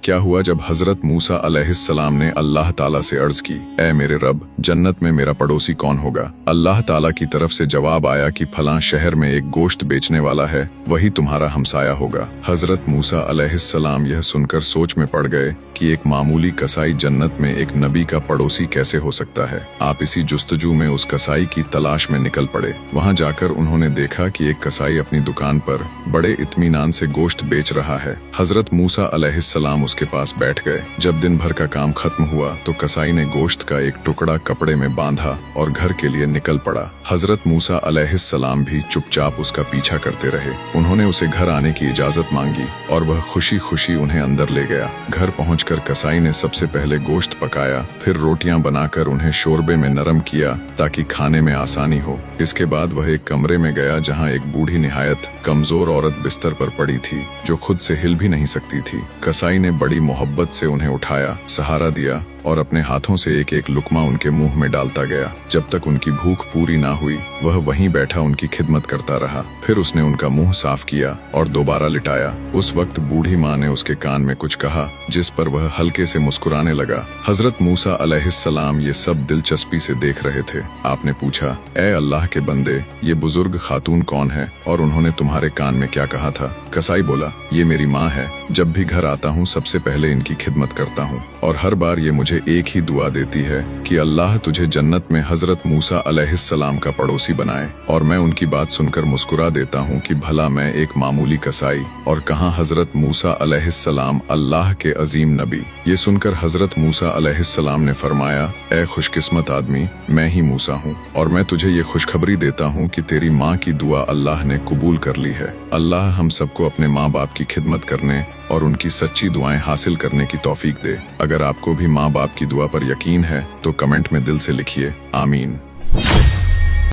क्या हुआ जब हजरत मूसा अलैहिस्सलाम ने अल्लाह ताला से अर्ज की, ऐ मेरे रब, जन्नत में मेरा पड़ोसी कौन होगा? अल्लाह ताला की तरफ से जवाब आया कि फलां शहर में एक गोश्त बेचने वाला है, वही तुम्हारा हमसाया होगा। हजरत मूसा अलैहिस्सलाम यह सुनकर सोच में पड़ गए कि एक मामूली कसाई जन्नत में एक नबी का पड़ोसी कैसे हो सकता है। आप इसी जुस्तजू में उस कसाई की तलाश में निकल पड़े। वहां जाकर उन्होंने देखा कि एक कसाई अपनी दुकान पर बड़े इत्मीनान से गोश्त बेच रहा है। हजरत मूसा अलैहिस्सलाम उसके पास बैठ गए। जब दिन भर का काम खत्म हुआ तो कसाई ने गोश्त का एक टुकड़ा कपड़े में बांधा और घर के लिए निकल पड़ा। हजरत मूसा अलैहिस्सलाम भी चुपचाप उसका पीछा करते रहे। उन्होंने उसे घर आने की इजाजत मांगी और वह खुशी खुशी उन्हें अंदर ले गया। घर पहुंचकर कसाई ने सबसे पहले गोश्त पकाया, फिर रोटियां बनाकर उन्हें शोरबे में नरम किया ताकि खाने में आसानी हो। इसके बाद वह एक कमरे में गया जहां एक बूढ़ी निहायत कमजोर औरत बिस्तर पर पड़ी थी जो खुद से हिल भी नहीं सकती थी। कसाई ने बड़ी मोहब्बत से उन्हें उठाया, सहारा दिया और अपने हाथों से एक एक लुकमा उनके मुंह में डालता गया। जब तक उनकी भूख पूरी ना हुई वह वहीं बैठा उनकी खिदमत करता रहा। फिर उसने उनका मुंह साफ किया और दोबारा लिटाया। उस वक्त बूढ़ी माँ ने उसके कान में कुछ कहा जिस पर वह हल्के से मुस्कुराने लगा। हजरत मूसा अलैहिस्सलाम ये सब दिलचस्पी से देख रहे थे। आपने पूछा, ऐ अल्लाह के बंदे, ये बुजुर्ग खातून कौन है और उन्होंने तुम्हारे कान में क्या कहा था? कसाई बोला, ये मेरी माँ है। जब भी घर आता हूँ सबसे पहले इनकी खिदमत करता हूँ और हर बार ये मुझे एक ही दुआ देती है कि अल्लाह तुझे जन्नत में हजरत मूसा अलैहिस्सलाम का पड़ोसी बनाए। और मैं उनकी बात सुनकर मुस्कुरा देता हूँ कि भला मैं एक मामूली कसाई और कहाँ हजरत मूसा अलैहिस्सलाम अल्लाह के अजीम नबी। ये सुनकर हजरत मूसा अलैहिस्सलाम ने फरमाया, ऐ खुशकिस्मत आदमी, मैं ही मूसा हूँ और मैं तुझे ये खुशखबरी देता हूँ कि तेरी माँ की दुआ अल्लाह ने कबूल कर ली है। अल्लाह हम सबको अपने माँ बाप की खिदमत करने और उनकी सच्ची दुआएं हासिल करने की तौफीक दे। अगर आपको भी माँ बाप की दुआ पर यकीन है तो कमेंट में दिल से लिखिए, आमीन।